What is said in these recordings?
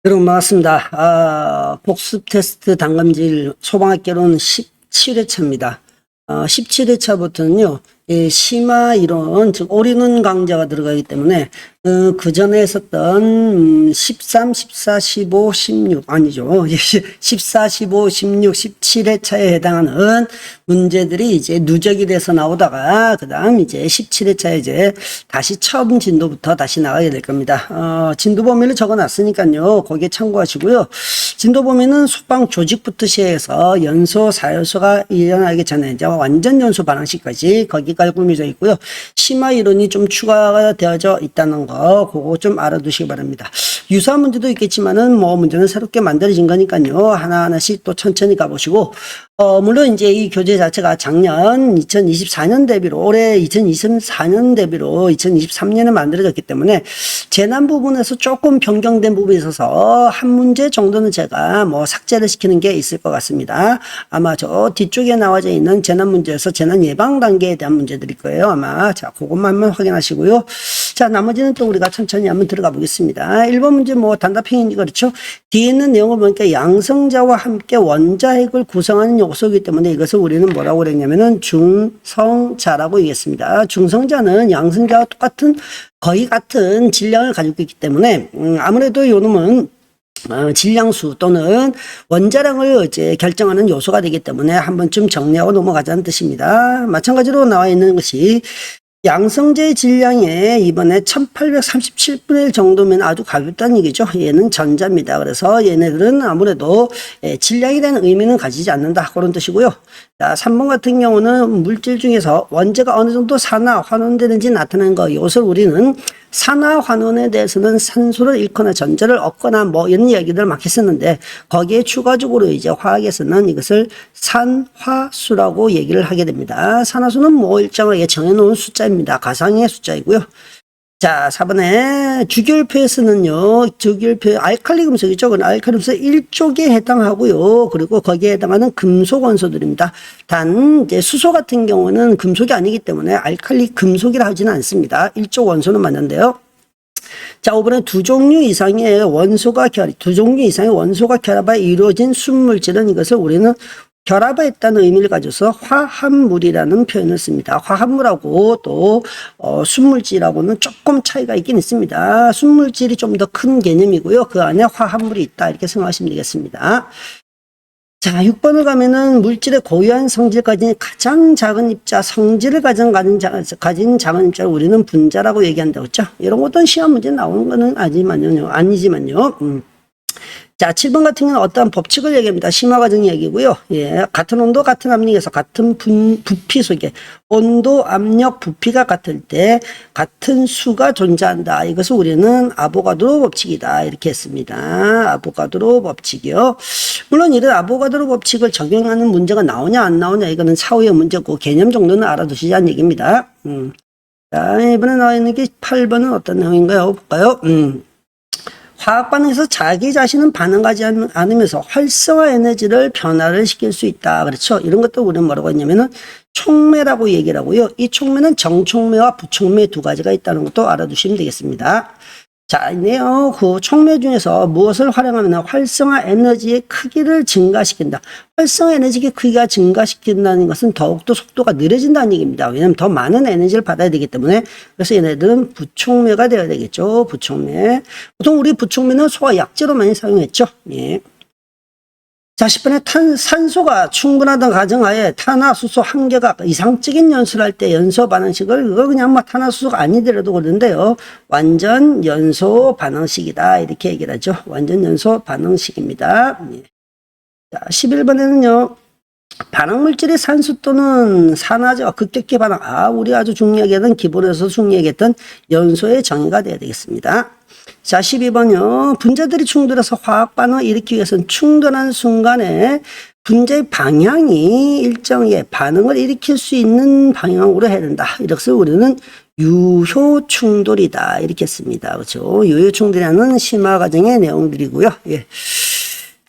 여러분 반갑습니다. 복습 테스트 단검질 소방학개론 17회차입니다. 17회차부터는요, 심화 이론, 즉 오리눈 강좌가 들어가기 때문에 그 전에 했었던 13, 14, 15, 16 아니죠. 14, 15, 16, 17회차에 해당하는 문제들이 이제 누적이 돼서 나오다가 그다음 이제 17회차에 이제 다시 처음 진도부터 다시 나가게 될 겁니다. 진도 범위를 적어놨으니까요. 거기에 참고하시고요. 진도 범위는 소방 조직부터 시작해서 연소, 사요소가 일어나기 전에 이제 완전 연소 반항식까지 거기까지 꾸며져 있고요. 심화 이론이 좀 추가가 되어져 있다는 거 그거 좀 알아두시기 바랍니다. 유사한 문제도 있겠지만은 뭐 문제는 새롭게 만들어진 거니까요. 하나하나씩 또 천천히 가보시고 물론 이제 이 교재 자체가 작년 2024년 대비로 올해 2024년 대비로 2023년에 만들어졌기 때문에 재난 부분에서 조금 변경된 부분이 있어서 한 문제 정도는 제가 뭐 삭제를 시키는 게 있을 것 같습니다. 아마 저 뒤쪽에 나와져 있는 재난 문제에서 재난 예방 단계에 대한 문제들일 거예요. 아마 자 그것만 확인하시고요. 자 나머지는 또 우리가 천천히 한번 들어가 보겠습니다. 1번 문제 뭐 단답형인지 그렇죠. 뒤에 있는 내용을 보니까 양성자와 함께 원자핵을 구성하는 요소이기 때문에 이것을 우리는 뭐라고 그랬냐면은 중성자라고 얘기했습니다. 중성자는 양성자와 거의 같은 질량을 가지고 있기 때문에 아무래도 요 놈은 질량수 또는 원자량을 이제 결정하는 요소가 되기 때문에 한 번쯤 정리하고 넘어가자는 뜻입니다. 마찬가지로 나와 있는 것이 양성제의 질량에 이번에 1837분의 1 정도면 아주 가볍다는 얘기죠. 얘는 전자입니다. 그래서 얘네들은 아무래도 질량에 대한 의미는 가지지 않는다. 그런 뜻이고요. 자, 3번 같은 경우는 물질 중에서 원자가 어느 정도 산화, 환원되는지 나타내는 거. 이것을 우리는 산화, 환원에 대해서는 산소를 잃거나 전자를 얻거나 뭐 이런 이야기들을 막 했었는데 거기에 추가적으로 이제 화학에서는 이것을 산화수라고 얘기를 하게 됩니다. 산화수는 뭐 일정하게 정해놓은 숫자입니다. 가상의 숫자이고요. 자, 4번에 주기율표에서는요, 알칼리 금속이죠. 그건 알칼리 금속 1쪽에 해당하고요. 그리고 거기에 해당하는 금속 원소들입니다. 단, 이제 수소 같은 경우는 금속이 아니기 때문에 알칼리 금속이라 하지는 않습니다. 1쪽 원소는 맞는데요. 자, 5번에 두 종류 이상의 원소가 결합하여 이루어진 순물질은 이것을 우리는 결합했다는 의미를 가져서 화합물이라는 표현을 씁니다. 화합물하고 또 순물질하고는 조금 차이가 있긴 있습니다. 순물질이 좀 더 큰 개념이고요. 그 안에 화합물이 있다 이렇게 생각하시면 되겠습니다. 자, 6번을 가면은 물질의 고유한 성질을 가진 가장 작은 입자, 성질을 가진 작은 입자를 우리는 분자라고 얘기한다고 했죠. 이런 것도 시험 문제 나오는 거는 아니지만요. 자, 7번 같은 경우는 어떠한 법칙을 얘기합니다. 심화 과정 얘기고요. 예, 같은 온도, 같은 압력에서 같은 부피 속에 온도, 압력, 부피가 같을 때 같은 수가 존재한다. 이것을 우리는 아보가드로 법칙이다. 이렇게 했습니다. 아보가드로 법칙이요. 물론 이런 아보가드로 법칙을 적용하는 문제가 나오냐 안 나오냐 이거는 차후의 문제고 개념 정도는 알아두시자는 얘기입니다. 자, 이번에 나와 있는 게 8번은 어떤 내용인가요? 볼까요? 화학 반응에서 자기 자신은 반응하지 않으면서 활성화 에너지를 변화를 시킬 수 있다. 그렇죠? 이런 것도 우리는 뭐라고 했냐면은 촉매라고 얘기를 하고요. 이 촉매는 정촉매와 부촉매 두 가지가 있다는 것도 알아두시면 되겠습니다. 자, 있네요. 그 촉매 중에서 무엇을 활용하면 활성화 에너지의 크기를 증가시킨다. 활성화 에너지의 크기가 증가시킨다는 것은 더욱더 속도가 느려진다는 얘기입니다. 왜냐하면 더 많은 에너지를 받아야 되기 때문에. 그래서 얘네들은 부촉매가 되어야 되겠죠. 부촉매. 보통 우리 부촉매는 소화 약재로 많이 사용했죠. 예. 자, 10번에 산소가 충분하던 가정하에 탄화수소 한 개가 이상적인 연소를 할 때 연소 반응식을 그거 그냥 뭐 탄화수소가 아니더라도 그러는데요. 완전 연소 반응식이다. 이렇게 얘기를 하죠. 완전 연소 반응식입니다. 자, 11번에는요. 반응물질의 산소 또는 산화제와 급격히 반응. 우리 아주 중요하게 했던 기본에서 중요하게 했던 연소의 정의가 돼야 되겠습니다. 자, 12번요. 분자들이 충돌해서 화학 반응을 일으키기 위해서는 충돌하는 순간에 분자의 방향이 일정의 반응을 일으킬 수 있는 방향으로 해야 된다. 이것을 우리는 유효 충돌이다. 이렇게 씁니다. 그렇죠? 유효 충돌이라는 심화 과정의 내용들이고요. 예.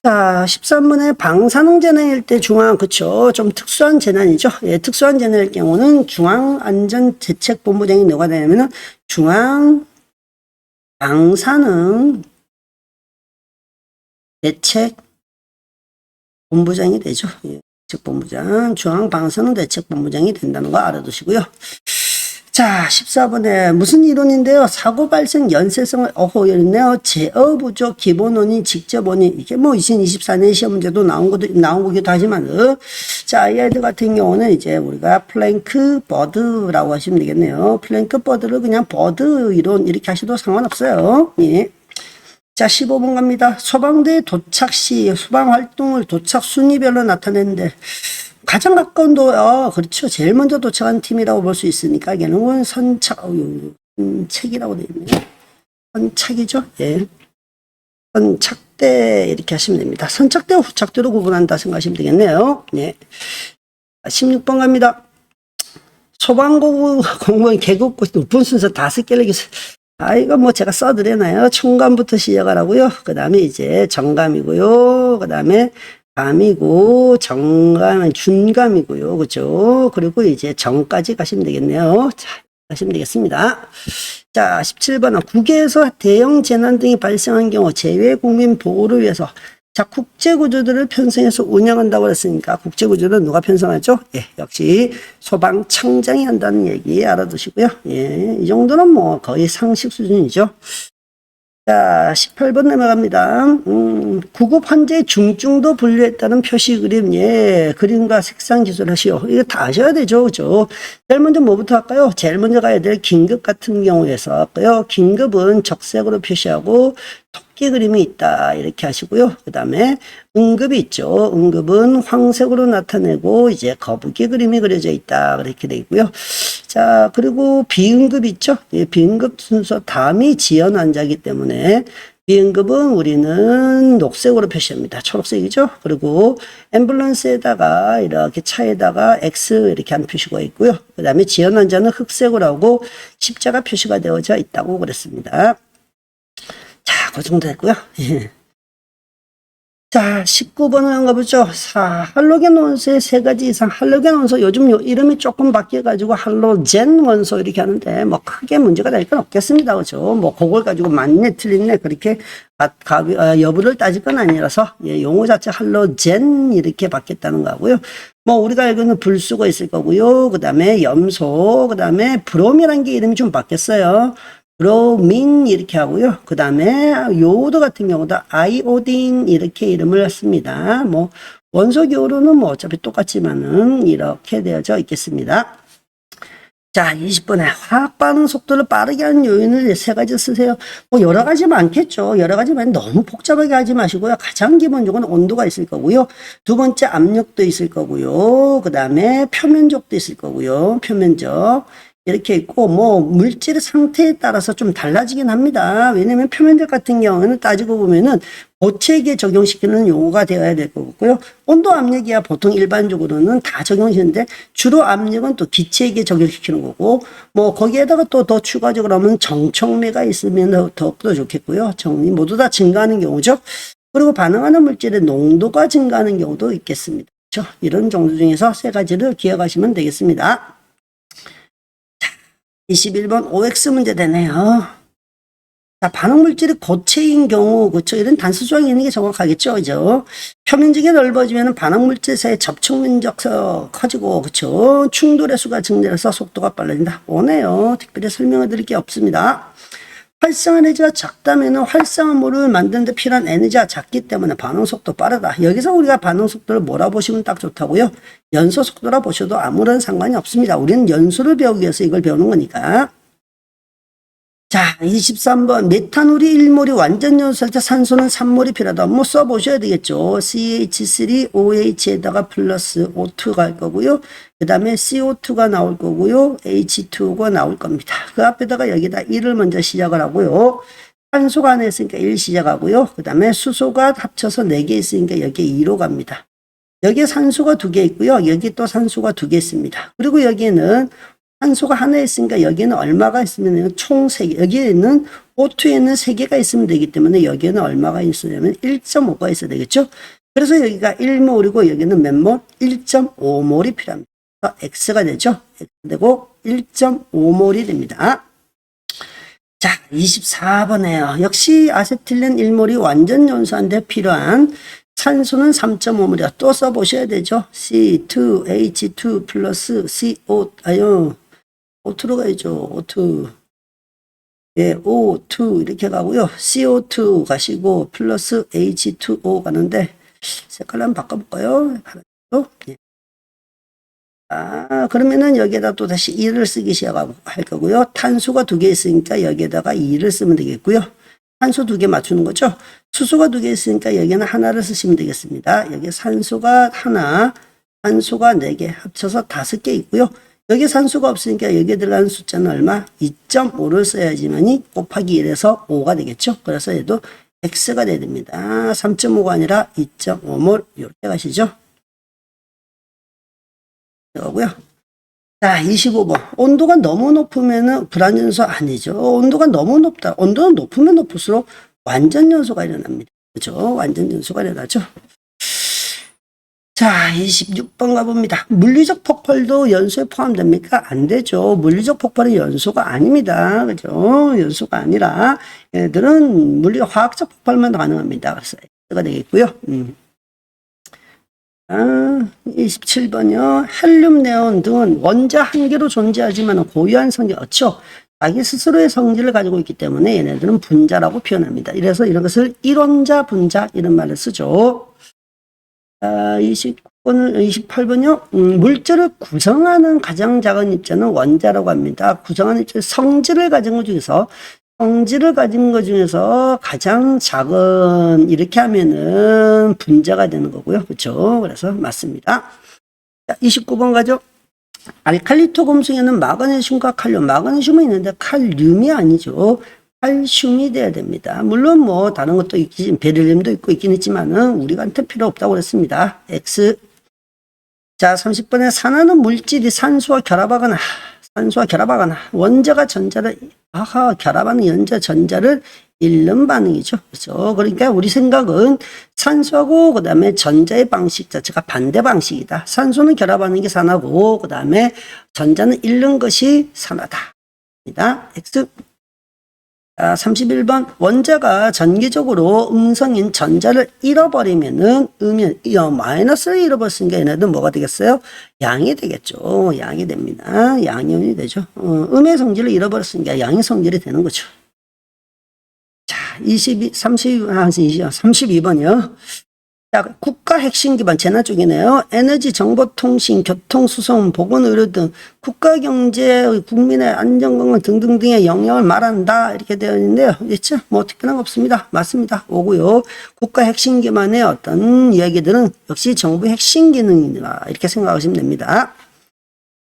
자, 13번에 방사능 재난일 때 그쵸. 좀 특수한 재난이죠. 예, 특수한 재난일 경우는 중앙안전대책본부장이 누가 되냐면은 중앙 방사능 대책 본부장이 되죠. 예, 대책본부장, 중앙방사능 대책본부장이 된다는 거 알아두시고요. 자, 14번에 무슨 이론인데요? 사고 발생 연쇄성을 어허였네요. 제어 부족 기본 원인, 직접 원인. 이게 뭐 2024년 시험 문제도 나오기도 하지만, 자, 얘들 같은 경우는 이제 우리가 플랭크 버드라고 하시면 되겠네요. 플랭크 버드를 그냥 버드 이론 이렇게 하셔도 상관없어요. 예. 자, 15번 갑니다. 소방대 도착 시 소방 활동을 도착 순위별로 나타내는데, 가장 가까운 그렇죠. 제일 먼저 도착한 팀이라고 볼 수 있으니까, 얘는 선착이라고 되어 있네요. 선착이죠. 예. 선착대, 이렇게 하시면 됩니다. 선착대, 후착대로 구분한다 생각하시면 되겠네요. 예. 16번 갑니다. 소방공무원 계급 높은 순서 5개를 이거 뭐 제가 써드려놔요. 총감부터 시작을 하고요. 그 다음에 이제 정감이고요. 그 다음에 감이고, 정감은 준감이고요. 그죠? 그리고 이제 정까지 가시면 되겠네요. 자, 가시면 되겠습니다. 자, 17번은 국외에서 대형 재난 등이 발생한 경우 재외 국민 보호를 위해서 자, 국제구조들을 편성해서 운영한다고 했으니까 국제구조는 누가 편성하죠? 예, 역시 소방청장이 한다는 얘기 알아두시고요. 예, 이 정도는 뭐 거의 상식 수준이죠. 자, 18번 넘어갑니다. 구급 환자의 중증도 분류했다는 표시 그림, 예, 그림과 색상 기술하시오. 이거 다 아셔야 되죠, 그죠? 제일 먼저 뭐부터 할까요? 제일 먼저 가야 될 긴급 같은 경우에서 할까요? 긴급은 적색으로 표시하고, 토끼 그림이 있다, 이렇게 하시고요. 그 다음에 응급이 있죠. 응급은 황색으로 나타내고, 이제 거북이 그림이 그려져 있다, 그렇게 되어 있고요. 자, 그리고 비응급 있죠? 예, 비응급 순서 다음이 지연 환자이기 때문에 비응급은 우리는 녹색으로 표시합니다. 초록색이죠? 그리고 앰뷸런스에다가 이렇게 차에다가 X 이렇게 한 표시가 있고요. 그 다음에 지연 환자는 흑색으로 하고 십자가 표시가 되어져 있다고 그랬습니다. 자, 그 정도 됐고요. 예. 자, 19번을 한가 보죠. 할로겐 원소의 3가지 이상. 할로겐 원소 요즘 이름이 조금 바뀌어가지고 할로젠 원소 이렇게 하는데 뭐 크게 문제가 될 건 없겠습니다. 그죠? 뭐 그걸 가지고 맞네 틀리네 그렇게 여부를 따질 건 아니라서 예, 용어 자체 할로젠 이렇게 바뀌었다는 거고요. 뭐 우리가 알고는 불수가 있을 거고요. 그 다음에 염소, 그 다음에 브롬이라는 게 이름이 좀 바뀌었어요. 브로민 이렇게 하고요. 그 다음에 요오드 같은 경우도 아이오딘 이렇게 이름을 씁니다. 뭐 원소 기호로는 뭐 어차피 똑같지만은 이렇게 되어져 있겠습니다. 자, 20번에 화학 반응 속도를 빠르게 하는 요인을 3가지 쓰세요. 뭐 여러 가지 많겠죠. 여러 가지만 너무 복잡하게 하지 마시고요. 가장 기본적으로 온도가 있을 거고요. 두 번째 압력도 있을 거고요. 그 다음에 표면적도 있을 거고요. 표면적. 이렇게 있고, 뭐, 물질의 상태에 따라서 좀 달라지긴 합니다. 왜냐면 표면적 같은 경우에는 따지고 보면은 고체에게 적용시키는 용어가 되어야 될 거고요. 온도 압력이야 보통 일반적으로는 다 적용시키는데 주로 압력은 또 기체에게 적용시키는 거고, 뭐, 거기에다가 또 더 추가적으로 하면 정촉매가 있으면 더욱더 좋겠고요. 정리 모두 다 증가하는 경우죠. 그리고 반응하는 물질의 농도가 증가하는 경우도 있겠습니다. 그렇죠? 이런 정도 중에서 3가지를 기억하시면 되겠습니다. 21번 OX 문제 되네요. 자, 반응물질이 고체인 경우, 그쵸? 이런 단수 조항이 있는 게 정확하겠죠? 그죠? 표면적이 넓어지면 반응물질 사이의 접촉 면적 커지고, 그쵸? 충돌의 수가 증대해서 속도가 빨라진다. 오네요. 특별히 설명해 드릴 게 없습니다. 활성화 에너지가 작다면 활성화물을 만드는 데 필요한 에너지가 작기 때문에 반응 속도 빠르다. 여기서 우리가 반응 속도를 뭐라 보시면 딱 좋다고요? 연소 속도라 보셔도 아무런 상관이 없습니다. 우리는 연소를 배우기 위해서 이걸 배우는 거니까. 자, 23번. 메탄올이 1몰이 완전 연소할 때 산소는 3몰이 필요하다. 뭐 써보셔야 되겠죠. CH3OH에다가 플러스 O2가 할 거고요. 그 다음에 CO2가 나올 거고요. H2O가 나올 겁니다. 그 앞에다가 여기다 1을 먼저 시작을 하고요. 산소가 안에 있으니까 1 시작하고요. 그 다음에 수소가 합쳐서 4개 있으니까 여기에 2로 갑니다. 여기에 산소가 2개 있고요. 여기 또 산소가 2개 있습니다. 그리고 여기에는 산소가 하나 있으니까 여기에는 얼마가 있으면 총 3개, 여기에는 O2에는 3개가 있으면 되기 때문에 여기에는 얼마가 있으려면 1.5가 있어야 되겠죠. 그래서 여기가 1몰이고 여기는 몇 몰? 1.5몰이 필요합니다. X가 되죠. X 되고 1.5몰이 됩니다. 자, 24번에요. 역시 아세틸렌 1몰이 완전 연소한데 필요한 산소는 3.5몰이야. 또 써보셔야 되죠. C2H2 플러스 CO, O2로 가야죠. O2. 예, O2 이렇게 가고요. CO2 가시고 플러스 H2O 가는데 색깔 한번 바꿔볼까요? 예. 그러면은 여기에다 또 다시 2를 쓰기 시작할 거고요. 탄소가 2개 있으니까 여기에다가 2를 쓰면 되겠고요. 탄소 2개 맞추는 거죠. 수소가 2개 있으니까 여기는 하나를 쓰시면 되겠습니다. 여기 산소가 하나, 산소가 4개 합쳐서 5개 있고요. 여기 산소가 없으니까 여기에 들어가는 숫자는 얼마? 2.5를 써야지만이 곱하기 1에서 5가 되겠죠. 그래서 얘도 X가 돼야 됩니다. 3.5가 아니라 2.5몰 이렇게 가시죠. 거고요. 자, 25번. 온도가 너무 높으면은 불완전연소 아니죠. 온도가 너무 높다. 온도는 높으면 높을수록 완전연소가 일어납니다. 그죠? 완전연소가 일어나죠. 자, 26번 가봅니다. 물리적 폭발도 연소에 포함됩니까? 안 되죠. 물리적 폭발은 연소가 아닙니다. 그죠? 연소가 아니라 얘들은 화학적 폭발만 가능합니다. 그래서 X가 되겠고요. 27번이요. 헬륨, 네온 등은 원자 한 개로 존재하지만 고유한 성질, 그렇죠? 자기 스스로의 성질을 가지고 있기 때문에 얘네들은 분자라고 표현합니다. 이래서 이런 것을 일원자, 분자 이런 말을 쓰죠. 28번이요. 물질을 구성하는 가장 작은 입자는 원자라고 합니다. 구성하는 입자 성질을 가진 것 중에서 가장 작은 이렇게 하면은 분자가 되는 거고요. 그렇죠? 그래서 맞습니다. 자, 29번 가죠. 알칼리토 금속에는 마그네슘과 칼륨, 마그네슘은 있는데 칼륨이 아니죠. 칼슘이 돼야 됩니다. 물론 뭐 다른 것도 있긴, 베릴륨도 있고 있긴 있지만은 우리한테 필요 없다고 그랬습니다. X. 자, 30번에 산화는 물질이 산소와 결합하거나 원자가 전자를 결합하는 연자 전자를 잃는 반응이죠. 그렇죠? 그러니까 우리 생각은 산소하고 그다음에 전자의 방식 자체가 반대 방식이다. 산소는 결합하는 게 산화고 그다음에 전자는 잃는 것이 산화다. X. 31번 원자가 전기적으로 음성인 전자를 잃어버리면은 마이너스를 잃어버렸으니까 얘네들 뭐가 되겠어요? 양이 되겠죠. 양이 됩니다. 양이온이 되죠. 음의 성질을 잃어버렸으니까 양의 성질이 되는 거죠. 자, 32번이요. 자, 국가 핵심 기반 재난 쪽이네요. 에너지, 정보통신, 교통수송, 보건의료 등 국가 경제, 국민의 안전 건강 등등등의 영향을 말한다 이렇게 되어 있는데요. 그렇죠? 뭐 특별한 거 없습니다. 맞습니다. 오고요. 국가 핵심 기반의 어떤 이야기들은 역시 정부 핵심 기능이다 이렇게 생각하시면 됩니다.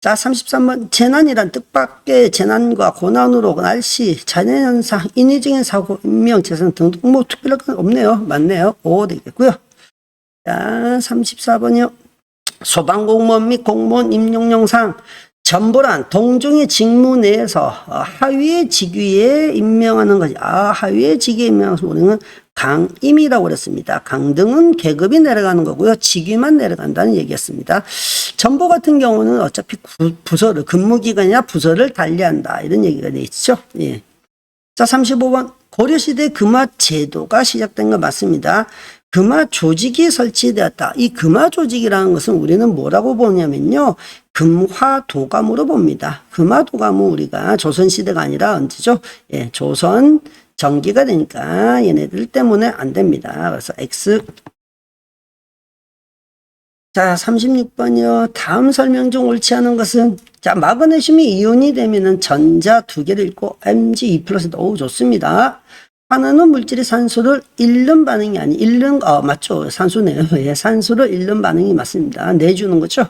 자, 33번 재난이란 뜻밖의 재난과 고난으로 날씨, 자연현상, 인위적인 사고, 인명, 재산 등등 뭐 특별한 건 없네요. 맞네요. 오 되겠고요. 자, 34번이요. 소방공무원 및 공무원 임용영상 전보란 동종의 직무 내에서 하위의 직위에 임명하는 것이 하위의 직위에 임명해서 우리는 강임이라고 그랬습니다. 강등은 계급이 내려가는 거고요. 직위만 내려간다는 얘기였습니다. 전보 같은 경우는 어차피 부서를 근무기간이나 부서를 달리한다 이런 얘기가 돼 있죠. 예. 자, 35번 고려시대 금화 제도가 시작된 거 맞습니다. 금화 조직이 설치되었다. 이 금화 조직이라는 것은 우리는 뭐라고 보냐면요. 금화도감으로 봅니다. 금화도감은 우리가 조선시대가 아니라 언제죠? 예, 조선 전기가 되니까 얘네들 때문에 안 됩니다. 그래서 X. 자, 36번이요. 다음 설명 중 옳지 않은 것은 자, 마그네슘이 이온이 되면은 전자 2개를 잃고 Mg2+. 오, 좋습니다. 하나는 물질이 산소를 잃는 반응이 맞죠. 산소네요. 예, 산소를 잃는 반응이 맞습니다. 내주는 거죠.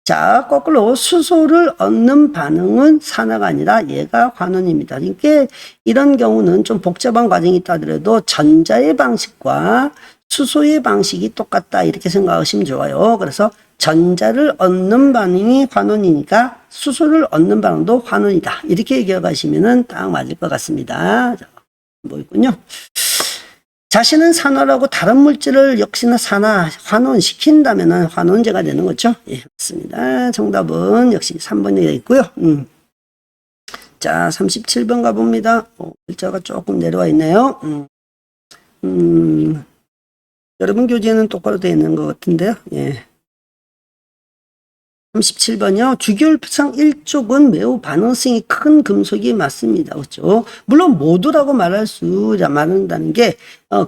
자, 거꾸로 수소를 얻는 반응은 산화가 아니라 얘가 환원입니다. 그러니까 이런 경우는 좀 복잡한 과정이 있다 하더라도 전자의 방식과 수소의 방식이 똑같다 이렇게 생각하시면 좋아요. 그래서 전자를 얻는 반응이 환원이니까 수소를 얻는 반응도 환원이다. 이렇게 기억하시면 딱 맞을 것 같습니다. 뭐 있군요. 자신은 산화라고 다른 물질을 역시나 환원시킨다면 환원제가 되는 거죠. 예, 맞습니다. 정답은 역시 3번이 되어 있고요. 자, 37번 가봅니다. 글자가 조금 내려와 있네요. 여러분 교재는 똑바로 되어 있는 것 같은데요. 예. 37번이요. 주기율상 1족은 매우 반응성이 큰 금속이 맞습니다. 그렇죠? 물론 모두라고 말할 수, 말한다는 게,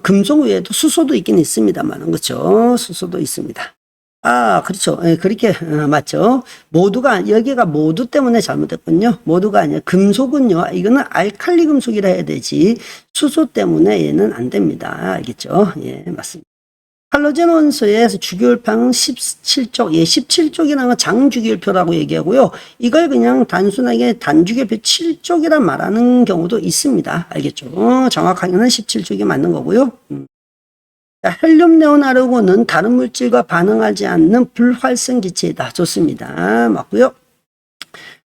금속 외에도 수소도 있긴 있습니다만, 그렇죠? 수소도 있습니다. 아, 그렇죠. 예, 그렇게, 맞죠. 모두가, 여기가 모두 때문에 잘못됐군요. 모두가 아니라 금속은요, 이거는 알칼리 금속이라 해야 되지, 수소 때문에 얘는 안 됩니다. 알겠죠? 예, 맞습니다. 할로젠 원소에서 주기율상 17쪽, 예, 17쪽이라는 건 장주기율표라고 얘기하고요. 이걸 그냥 단순하게 단주기율표 7쪽이라 말하는 경우도 있습니다. 알겠죠? 정확하게는 17쪽이 맞는 거고요. 자, 헬륨 네온 아르곤은 다른 물질과 반응하지 않는 불활성 기체이다. 좋습니다. 맞고요.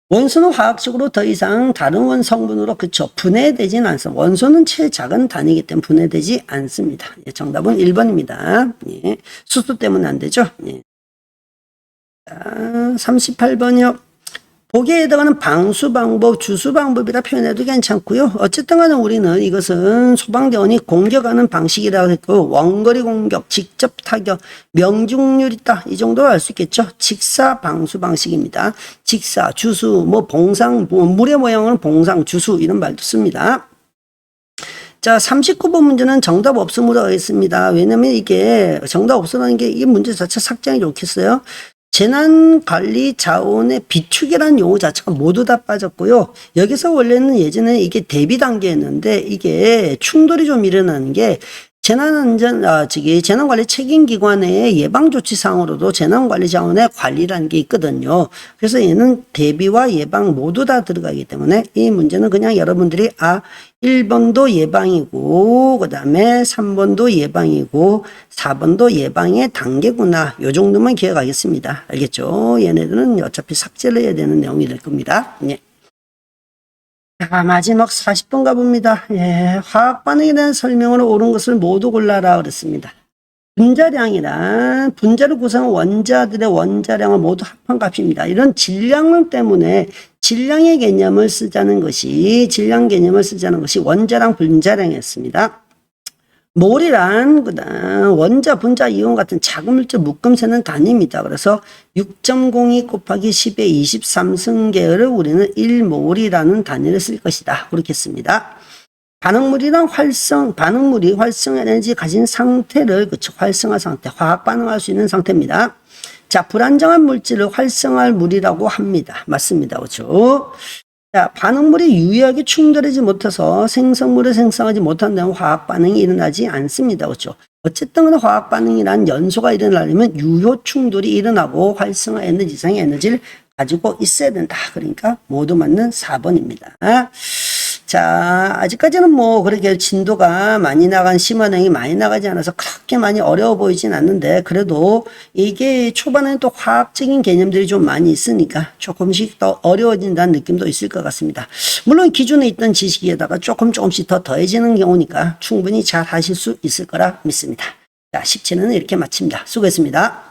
원소는 화학적으로 더 이상 다른 원 성분으로 그쵸 분해되지는 않습니다. 원소는 최작은 단위이기 때문에 분해되지 않습니다. 예, 정답은 1번입니다. 예, 수소 때문에 안 되죠. 예. 자, 38번이요. 보기에 해당하는 방수 방법, 주수 방법이라 표현해도 괜찮고요. 어쨌든 간에 우리는 이것은 소방대원이 공격하는 방식이라고 했고, 원거리 공격, 직접 타격, 명중률 있다. 이 정도로 알 수 있겠죠. 직사 방수 방식입니다. 직사, 주수, 봉상, 물의 모양은 봉상, 주수 이런 말도 씁니다. 자, 39번 문제는 정답 없음으로 하겠습니다. 왜냐면 이게 정답 없으라는 게 이 문제 자체 삭제하기 좋겠어요. 재난관리 자원의 비축이라는 용어 자체가 모두 다 빠졌고요. 여기서 원래는 예전에 이게 대비 단계였는데 이게 충돌이 좀 일어나는 게 재난관리 책임기관의 예방조치상으로도 재난관리 자원의 관리라는 게 있거든요. 그래서 얘는 대비와 예방 모두 다 들어가기 때문에 이 문제는 그냥 여러분들이 1번도 예방이고 그 다음에 3번도 예방이고 4번도 예방의 단계구나. 요 정도만 기억하겠습니다. 알겠죠? 얘네들은 어차피 삭제를 해야 되는 내용이 될 겁니다. 예. 자, 마지막 40번 가봅니다. 예, 화학 반응에 대한 설명으로 옳은 것을 모두 골라라 그랬습니다. 분자량이란 분자를 구성한 원자들의 원자량을 모두 합한 값입니다. 이런 질량 때문에 질량의 개념을 쓰자는 것이 원자량 분자량이었습니다. 몰이란 그다음 원자, 분자, 이온 같은 작은 물질 묶음 세는 단위입니다. 그래서 6.02 곱하기 10의 23승계를 우리는 1몰이라는 단위를 쓸 것이다. 그렇게 씁니다. 반응물이란 반응물이 활성 에너지 가진 상태를, 활성화 상태, 화학 반응할 수 있는 상태입니다. 자, 불안정한 물질을 활성화할 물이라고 합니다. 맞습니다. 그렇죠? 자, 반응물이 유의하게 충돌하지 못해서 생성물을 생성하지 못한다면 화학 반응이 일어나지 않습니다. 그렇죠? 어쨌든 화학 반응이란 연소가 일어나려면 유효 충돌이 일어나고 활성화 에너지 이상의 에너지를 가지고 있어야 된다. 그러니까 모두 맞는 4번입니다. 자, 아직까지는 그렇게 진도가 많이 나간 심화능이 많이 나가지 않아서 그렇게 많이 어려워 보이진 않는데, 그래도 이게 초반에는 또 화학적인 개념들이 좀 많이 있으니까 조금씩 더 어려워진다는 느낌도 있을 것 같습니다. 물론 기존에 있던 지식에다가 조금씩 더 더해지는 경우니까 충분히 잘 하실 수 있을 거라 믿습니다. 자, 17은 이렇게 마칩니다. 수고했습니다.